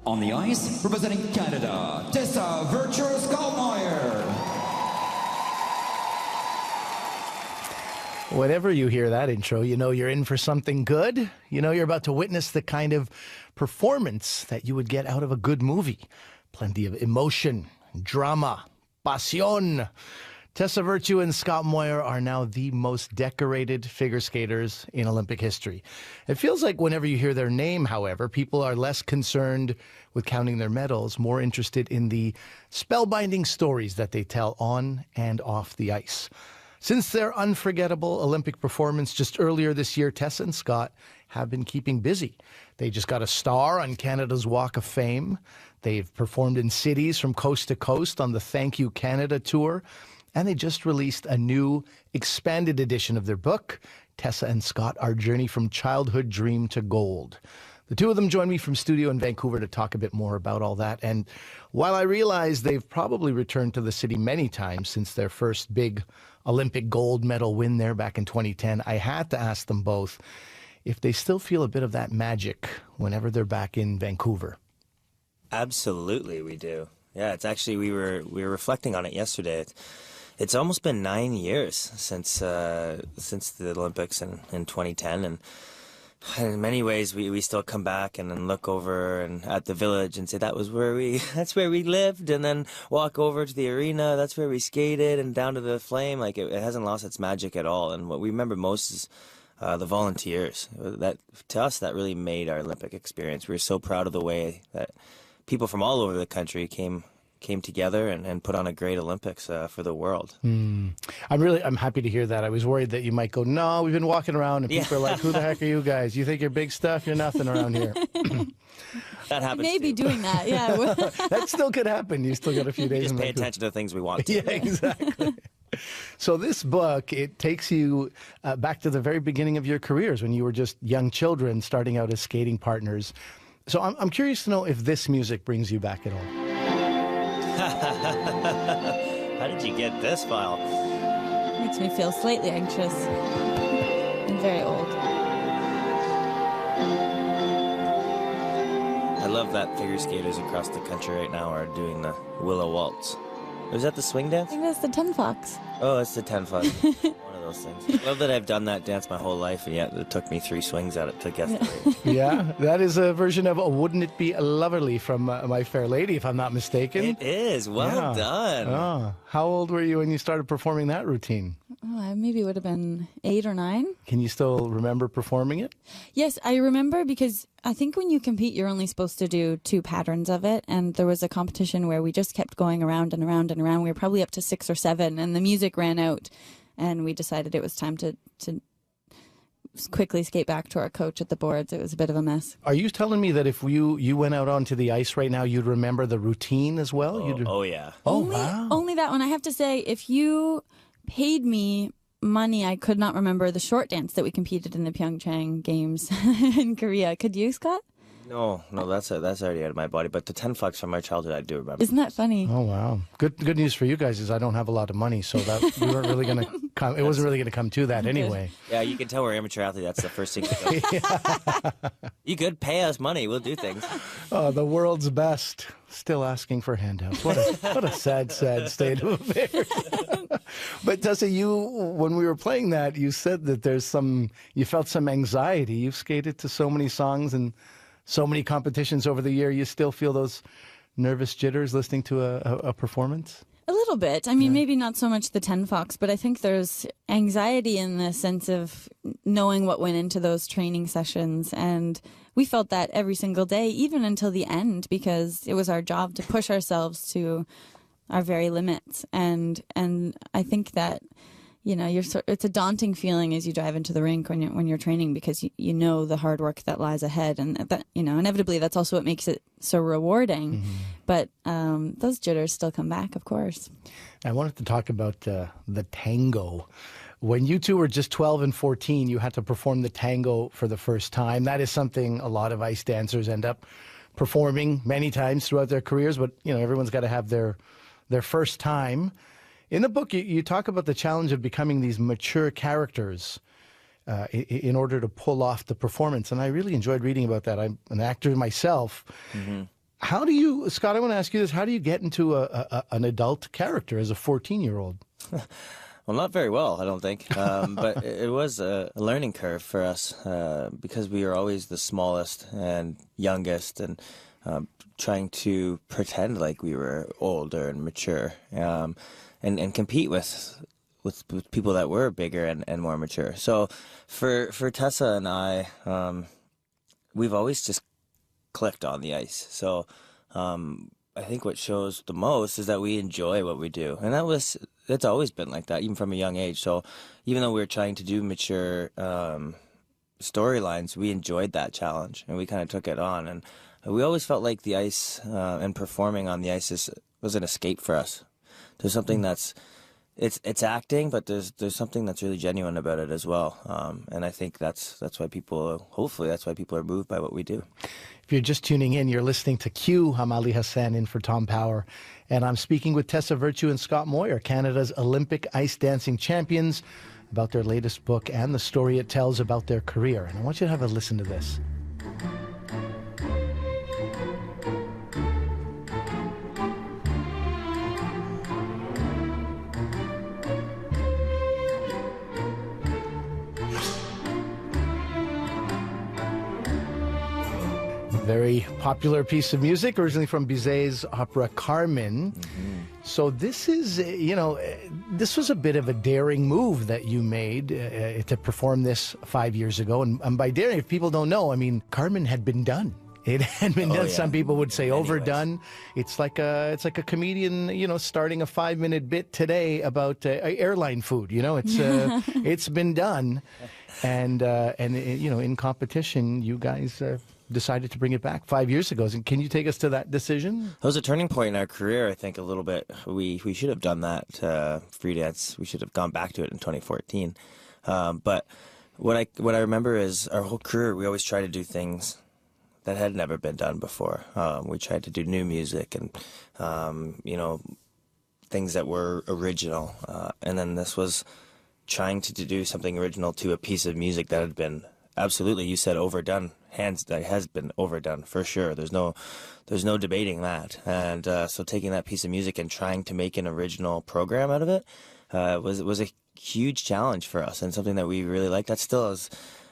On the ice, representing Canada, Tessa Moir. Whenever you hear that intro, you know you're in for something good. You know you're about to witness the kind of performance that you would get out of a good movie. Plenty of emotion, drama, pasión. Tessa Virtue and Scott Moir are now the most decorated figure skaters in Olympic history. It feels like whenever you hear their name, however, people are less concerned with counting their medals, more interested in the spellbinding stories that they tell on and off the ice. Since their unforgettable Olympic performance just earlier this year, Tessa and Scott have been keeping busy. They just got a star on Canada's Walk of Fame. They've performed in cities from coast to coast on the Thank You Canada tour. And they just released a new expanded edition of their book, Tessa and Scott, Our Journey from Childhood Dream to Gold. The two of them joined me from studio in Vancouver to talk a bit more about all that. And while I realize they've probably returned to the city many times since their first big Olympic gold medal win there back in 2010, I had to ask them both if they still feel a bit of that magic whenever they're back in Vancouver. Absolutely, we do. Yeah, it's actually, we were reflecting on it yesterday. It's almost been 9 years since the Olympics in 2010, and in many ways we still come back and then look over and at the village and say that's where we lived, and then walk over to the arena, that's where we skated, and down to the flame. Like it hasn't lost its magic at all. And what we remember most is the volunteers. That to us that really made our Olympic experience. We were so proud of the way that people from all over the country came together and put on a great Olympics for the world. I'm happy to hear that. I was worried that you might go, no, we've been walking around and people are like, who the heck are you guys? You think you're big stuff? You're nothing around here. That happens. Maybe too. doing that, yeah. That still could happen. You still got a few days. Just pay attention to the things we want to. Yeah, exactly. So this book, it takes you back to the very beginning of your careers when you were just young children starting out as skating partners. So I'm curious to know if this music brings you back at all. How did you get this file? Makes me feel slightly anxious and very old. I love that figure skaters across the country right now are doing the Willow Waltz. Was that the swing I dance? think that's the 10 Fox. Oh, it's the 10 Fox. One of those things. I love that I've done that dance my whole life, and yet it took me 3 swings at it to get through. Yeah, that is a version of Wouldn't It Be Loverly from My Fair Lady, if I'm not mistaken. It is. Well done. Oh, how old were you when you started performing that routine? Oh, I maybe would have been 8 or 9. Can you still remember performing it? Yes, I remember because I think when you compete, you're only supposed to do 2 patterns of it. And there was a competition where we just kept going around and around and around. We were probably up to 6 or 7 and the music ran out. And we decided it was time to quickly skate back to our coach at the boards. It was a bit of a mess. Are you telling me that if you went out onto the ice right now, you'd remember the routine as well? Oh yeah. Wow. Only that one. I have to say, if you paid me money, I could not remember the short dance that we competed in the Pyeongchang Games in Korea. Could you, Scott? No, that's already out of my body. But the 10 Fox from my childhood, I do remember. Isn't that funny? Oh, wow. Good news for you guys is I don't have a lot of money, so that we weren't really going to come. It wasn't really going to come to that anyway. Yeah, you can tell we're amateur athletes. That's the first thing you do. You could pay us money. We'll do things. Oh, the world's best. Still asking for handouts. What a sad state of affairs. But Tessa, when we were playing that, you said that you felt some anxiety. You've skated to so many songs and so many competitions over the year. You still feel those nervous jitters listening to a performance? A little bit. I mean, maybe not so much the 10 Fox, but I think there's anxiety in the sense of knowing what went into those training sessions. And we felt that every single day, even until the end, because it was our job to push ourselves to our very limits. And I think that, you know, it's a daunting feeling as you drive into the rink when you're training, because you know the hard work that lies ahead, and that, you know, inevitably that's also what makes it so rewarding. Mm-hmm. But those jitters still come back, of course. I wanted to talk about the tango. When you two were just 12 and 14, you had to perform the tango for the first time. That is something a lot of ice dancers end up performing many times throughout their careers, but you know, everyone's got to have their first time. In the book, you talk about the challenge of becoming these mature characters in order to pull off the performance. And I really enjoyed reading about that. I'm an actor myself. Mm-hmm. How do you, Scott, I want to ask you this. How do you get into an adult character as a 14-year-old? Well, not very well, I don't think. But it was a learning curve for us because we were always the smallest and youngest and trying to pretend like we were older and mature and compete with people that were bigger and more mature. So for Tessa and I, we've always just clicked on the ice. So I think what shows the most is that we enjoy what we do. And it's always been like that, even from a young age. So even though we were trying to do mature storylines, we enjoyed that challenge and we kind of took it on. And we always felt like the ice and performing on the ice was an escape for us. There's something that's it's acting, but there's something that's really genuine about it as well. And I think that's why hopefully that's why people are moved by what we do. If you're just tuning in, you're listening to Q. I'm Ali Hassan in for Tom Power. And I'm speaking with Tessa Virtue and Scott Moir, Canada's Olympic ice dancing champions, about their latest book and the story it tells about their career. And I want you to have a listen to this. Very popular piece of music, originally from Bizet's opera Carmen. Mm-hmm. So this is, this was a bit of a daring move that you made to perform this 5 years ago. And by daring, if people don't know, I mean, Carmen had been done. It had been done. Yeah. Some people would say overdone. It's like a comedian, starting a 5-minute bit today about airline food. It's been done, and in competition, you guys decided to bring it back 5 years ago. Can you take us to that decision? It was a turning point in our career, I think, a little bit. We should have done that free dance. We should have gone back to it in 2014. But what I remember is our whole career, we always try to do things that had never been done before. We tried to do new music and, things that were original. And then this was trying to do something original to a piece of music that had been absolutely, you said overdone. That has been overdone for sure. There's no debating that. And so taking that piece of music and trying to make an original program out of it was a huge challenge for us and something that we really liked. That still is.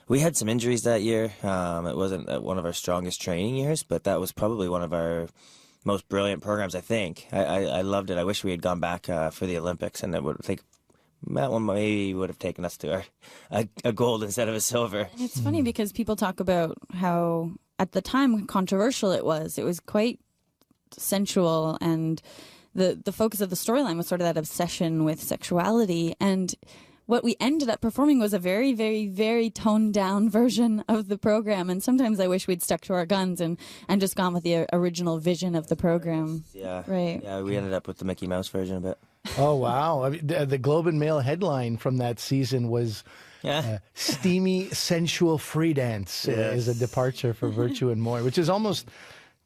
We had some injuries that year. It wasn't one of our strongest training years, but that was probably one of our most brilliant programs, I think. I loved it. I wish we had gone back for the Olympics, and that one maybe would have taken us to a gold instead of a silver. It's funny because people talk about how, at the time, controversial it was. It was quite sensual, and the focus of the storyline was sort of that obsession with sexuality. And what we ended up performing was a very, very, very toned down version of the program. And sometimes I wish we'd stuck to our guns and just gone with the original vision of the program. Yeah. Right. Yeah, we ended up with the Mickey Mouse version of it. Oh, wow. I mean, the Globe and Mail headline from that season was steamy, sensual free dance is a departure for Virtue and Moir, which is almost,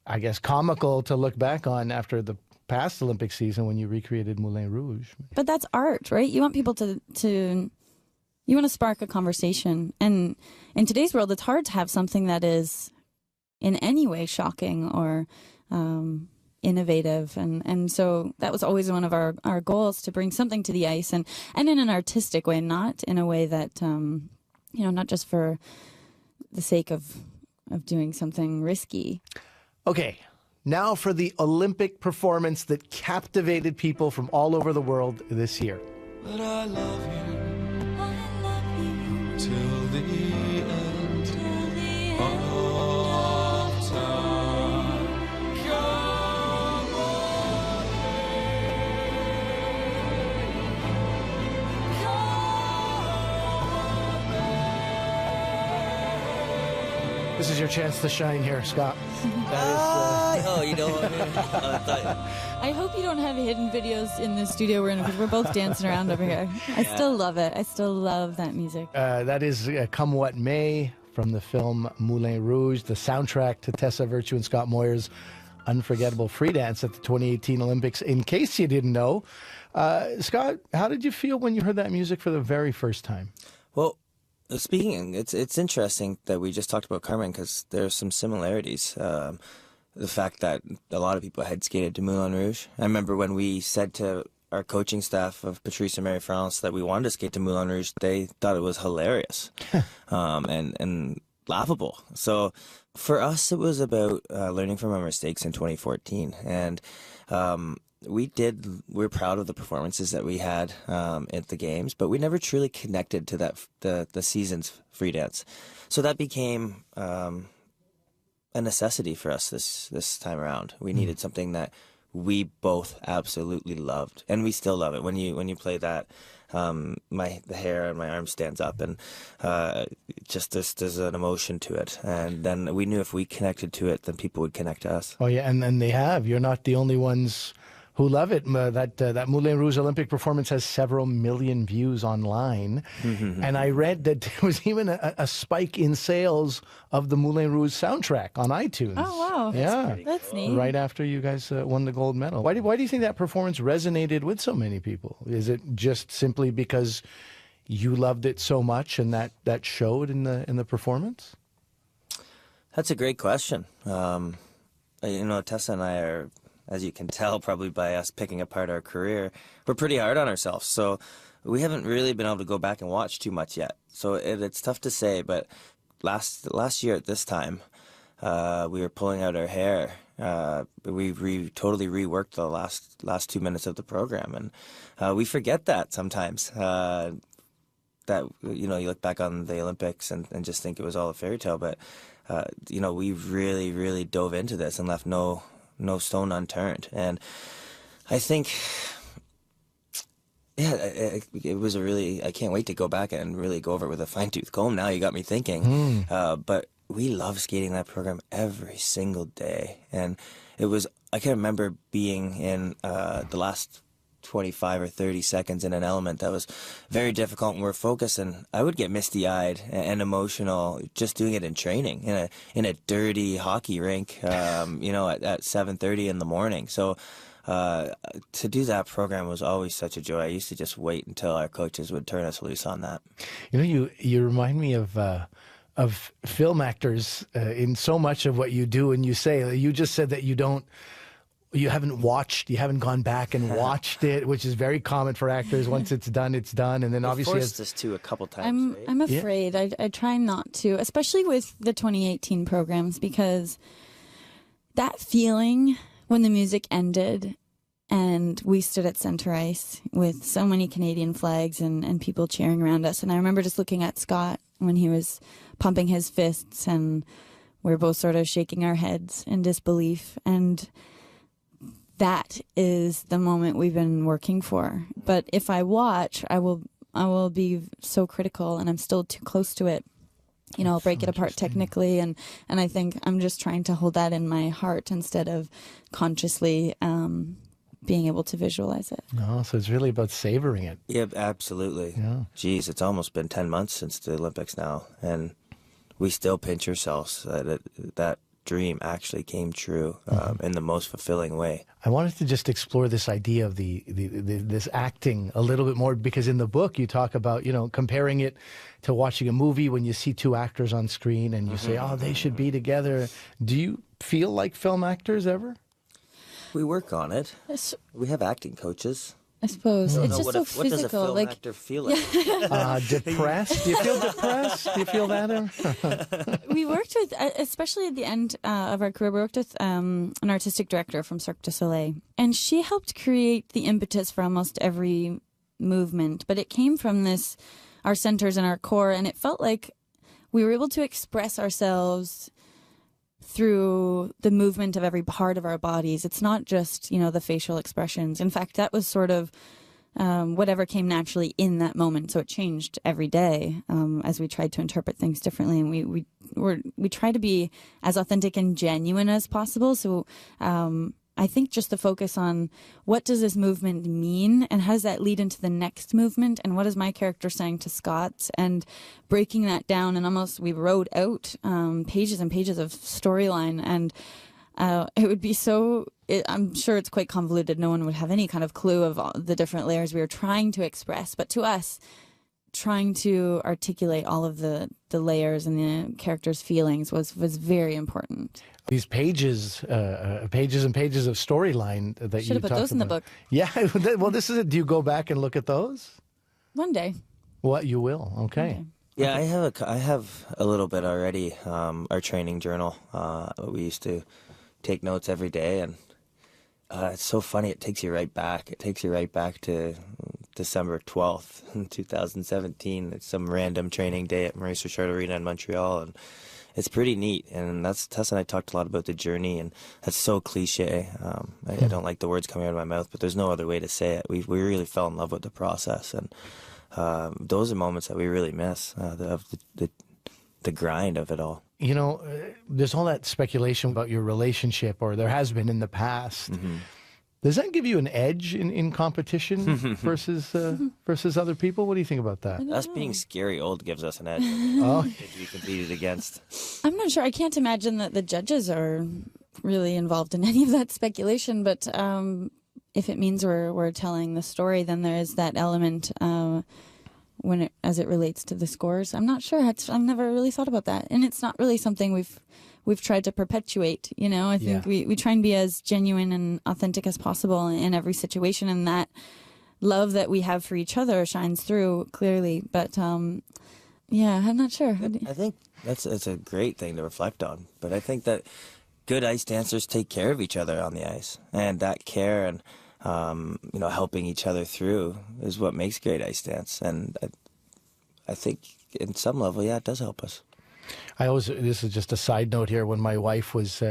I guess, comical to look back on after the past Olympic season when you recreated Moulin Rouge. But that's art, right? You want people to you want to spark a conversation. And in today's world, it's hard to have something that is in any way shocking or innovative. And so that was always one of our goals, to bring something to the ice and in an artistic way, not in a way that, not just for the sake of doing something risky. Okay. Now for the Olympic performance that captivated people from all over the world this year. But I love you till the end of time. Come on, This is your chance to shine here, Scott. You know what? I hope you don't have hidden videos in the studio we're in, because we're both dancing around over here. I still love it. I still love that music. That is Come What May from the film Moulin Rouge, the soundtrack to Tessa Virtue and Scott Moir's unforgettable free dance at the 2018 Olympics, in case you didn't know. Scott, how did you feel when you heard that music for the very first time? Well, it's interesting that we just talked about Carmen, because there's some similarities. the fact that a lot of people had skated to Moulin Rouge. I remember when we said to our coaching staff of Patrice and Marie-France that we wanted to skate to Moulin Rouge, they thought it was hilarious and laughable. So for us, it was about learning from our mistakes in 2014. And we're proud of the performances that we had at the games, but we never truly connected to the season's free dance. So that became a necessity for us this time around. We needed something that we both absolutely loved, and we still love it. When you play that, the hair on my arm stands up, and just there's an emotion to it. And then we knew if we connected to it, then people would connect to us. Oh yeah, and then they have. You're not the only ones who love it. That Moulin Rouge Olympic performance has several million views online. And I read that there was even a spike in sales of the Moulin Rouge soundtrack on iTunes. Oh, wow. Yeah. That's neat. Right after you guys won the gold medal. Why do you think that performance resonated with so many people? Is it just simply because you loved it so much and that showed in the performance? That's a great question. Tessa and I are, as you can tell probably by us picking apart our career, we're pretty hard on ourselves. So we haven't really been able to go back and watch too much yet. So it's tough to say, but last year at this time, we were pulling out our hair. We totally reworked the last 2 minutes of the program. And we forget that sometimes. That, you look back on the Olympics and just think it was all a fairy tale. But, we really, really dove into this and left no stone unturned. And I think, it was I can't wait to go back and really go over it with a fine-tooth comb. Now you got me thinking. But we love skating that program every single day. And I can remember being in the last 25 or 30 seconds in an element that was very difficult, and we're focused, and I would get misty-eyed and emotional just doing it in training in a dirty hockey rink, at 7:30 in the morning. So to do that program was always such a joy. I used to just wait until our coaches would turn us loose on that. You remind me of film actors in so much of what you do and you say. You just said that you haven't gone back and watched it, which is very common for actors. Once it's done, it's done. And then obviously forced us to a couple times. I'm afraid. Yeah. I try not to, especially with the 2018 programs, because that feeling when the music ended and we stood at center ice with so many Canadian flags and people cheering around us. And I remember just looking at Scott when he was pumping his fists, and we were both sort of shaking our heads in disbelief. And that is the moment we've been working for. But if I watch, I will be so critical, and I'm still too close to it. I'll break it apart technically, and I think I'm just trying to hold that in my heart instead of consciously being able to visualize it. No, so it's really about savoring it. Yeah, absolutely. Yeah. Geez, it's almost been 10 months since the Olympics now, and we still pinch ourselves that dream actually came true in the most fulfilling way. I wanted to just explore this idea of this acting a little bit more, because in the book you talk about, comparing it to watching a movie when you see two actors on screen and you say, oh, they should be together. Do you feel like film actors ever? We work on it. We have acting coaches. I suppose. It's just so what physical. What does a film actor feel like? Depressed? Do you feel depressed? Do you feel that? We worked with, especially at the end of our career, we worked with an artistic director from Cirque du Soleil. And she helped create the impetus for almost every movement. But it came from our centers and our core. And it felt like we were able to express ourselves through the movement of every part of our bodies. It's not just, the facial expressions. In fact, that was sort of whatever came naturally in that moment. So it changed every day as we tried to interpret things differently. And we try to be as authentic and genuine as possible. So I think just the focus on what does this movement mean and how does that lead into the next movement, and what is my character saying to Scott, and breaking that down. And almost we wrote out pages and pages of storyline, and it would be I'm sure it's quite convoluted. No one would have any kind of clue of all the different layers we were trying to express. But to us, trying to articulate all of the layers and the characters' feelings was very important. These pages, pages and pages of storyline that you Should have put talked those in the about. book. Yeah, well, this is it. Do you go back and look at those? One day. What, you will? Okay. Okay. Yeah, I have a little bit already. Our training journal. We used to take notes every day, and it's so funny. It takes you right back. It takes you right back to December 12th, 2017. It's some random training day at Maurice Richard Arena in Montreal, and it's pretty neat. And that's Tessa and I talked a lot about the journey, and that's so cliche. I don't like the words coming out of my mouth, but there's no other way to say it. We really fell in love with the process, and those are moments that we really miss, the grind of it all. You know, there's all that speculation about your relationship, or there has been in the past. Mm-hmm. Does that give you an edge in competition versus other people? What do you think about that? Us being scary old gives us an edge Oh, to be competed against. I'm not sure. I can't imagine that the judges are really involved in any of that speculation, but if it means we're telling the story, then there is that element as it relates to the scores. I'm not sure. I've never really thought about that, and it's not really something we've tried to perpetuate. You know, I think we try and be as genuine and authentic as possible in every situation, and that love that we have for each other shines through clearly. But yeah, I'm not sure. I think that's a great thing to reflect on. But I think that good ice dancers take care of each other on the ice, and that care and helping each other through is what makes great ice dance. And I think in some level, yeah, it does help us. This is just a side note here, when my wife was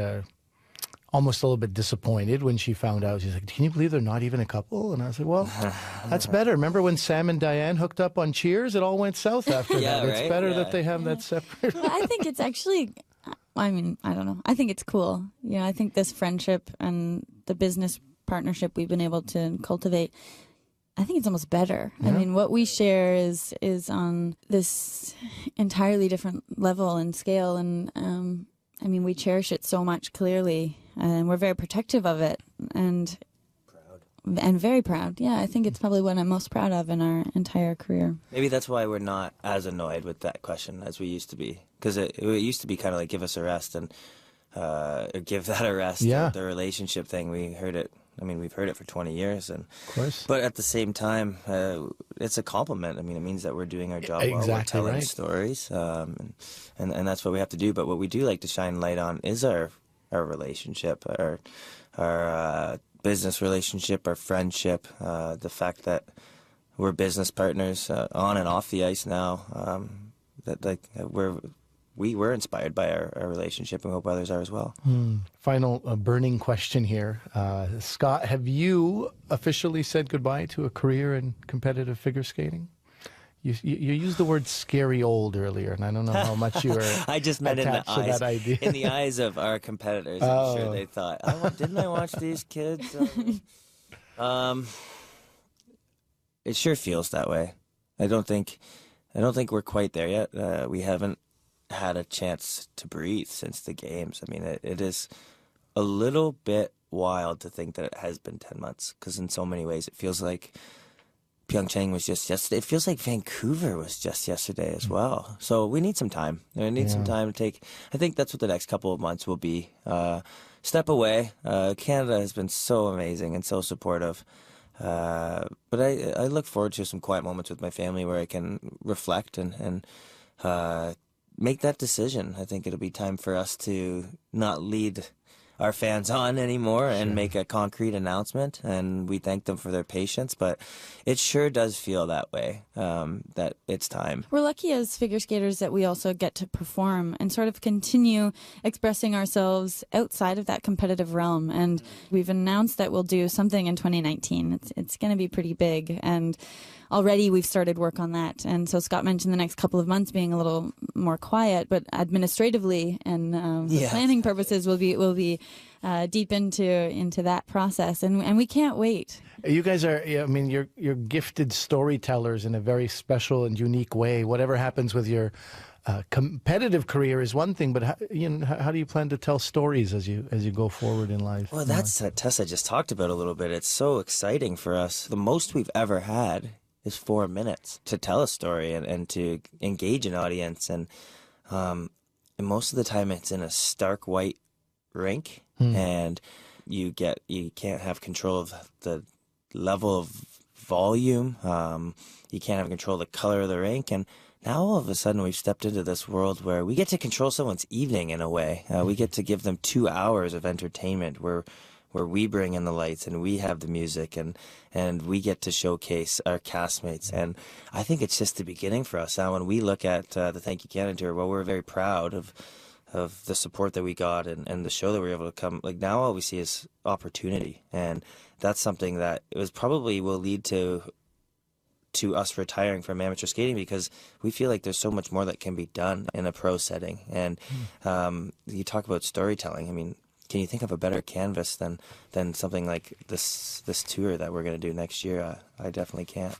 almost a little bit disappointed when she found out, she's like, can you believe they're not even a couple? And I was like, well, that's better. Remember when Sam and Diane hooked up on Cheers? It all went south after Yeah, that. It's right? better Yeah. that they have that separate. Well, I think it's actually, I mean, I don't know. I think it's cool. You know, I think this friendship and the business partnership we've been able to cultivate, I think it's almost better. Yeah. I mean, what we share is on this entirely different level and scale. And I mean, we cherish it so much, clearly, and we're very protective of it and very proud. Yeah, I think it's probably what I'm most proud of in our entire career. Maybe that's why we're not as annoyed with that question as we used to be. Because it used to be kind of like, give us a rest and or give that a rest. Yeah. The relationship thing, we heard it. I mean, we've heard it for 20 years. And Of course. But at the same time, it's a compliment. I mean, it means that we're doing our job well. We're Exactly telling right. stories. And that's what we have to do. But what we do like to shine light on is our relationship, our business relationship, our friendship, the fact that we're business partners on and off the ice now. We're inspired by our relationship, and hope others are as well. Final burning question here. Scott, have you officially said goodbye to a career in competitive figure skating? You used the word scary old earlier, and I don't know how much you were I just meant in the attached to eyes, that idea. in the eyes of our competitors. I'm sure they thought, didn't I watch these kids? It sure feels that way. I don't think we're quite there yet. We haven't had a chance to breathe since the games. I mean, it is a little bit wild to think that it has been 10 months, because in so many ways it feels like Pyeongchang was just yesterday. It feels like Vancouver was just yesterday as well. So we need some time. We need some time to take. I think that's what the next couple of months will be. Step away. Canada has been so amazing and so supportive. But I look forward to some quiet moments with my family where I can reflect and make that decision. I think it'll be time for us to not lead our fans on anymore and make a concrete announcement, and we thank them for their patience, but it sure does feel that way, that it's time. We're lucky as figure skaters that we also get to perform and sort of continue expressing ourselves outside of that competitive realm. And we've announced that we'll do something in 2019. It's going to be pretty big, and already we've started work on that. And so Scott mentioned the next couple of months being a little more quiet, but administratively and for planning purposes, we'll be deep into that process, and we can't wait. You guys are, I mean, you're gifted storytellers in a very special and unique way. Whatever happens with your competitive career is one thing, but how do you plan to tell stories as you go forward in life? Well, that's what Tessa just talked about a little bit. It's so exciting for us. The most we've ever had is 4 minutes to tell a story and to engage an audience. And most of the time it's in a stark white rink, and you can't have control of the level of volume. You can't have control of the color of the rink, and now all of a sudden we've stepped into this world where we get to control someone's evening in a way. We get to give them 2 hours of entertainment where we bring in the lights and we have the music and we get to showcase our castmates. And I think it's just the beginning for us. Now, when we look at the Thank You Canada tour, well, we're very proud of the support that we got and the show that we were able to come. Like, now all we see is opportunity. And that's something that it was probably will lead to us retiring from amateur skating, because we feel like there's so much more that can be done in a pro setting. And you talk about storytelling. I mean, can you think of a better canvas than something like this tour that we're going to do next year? I definitely can't.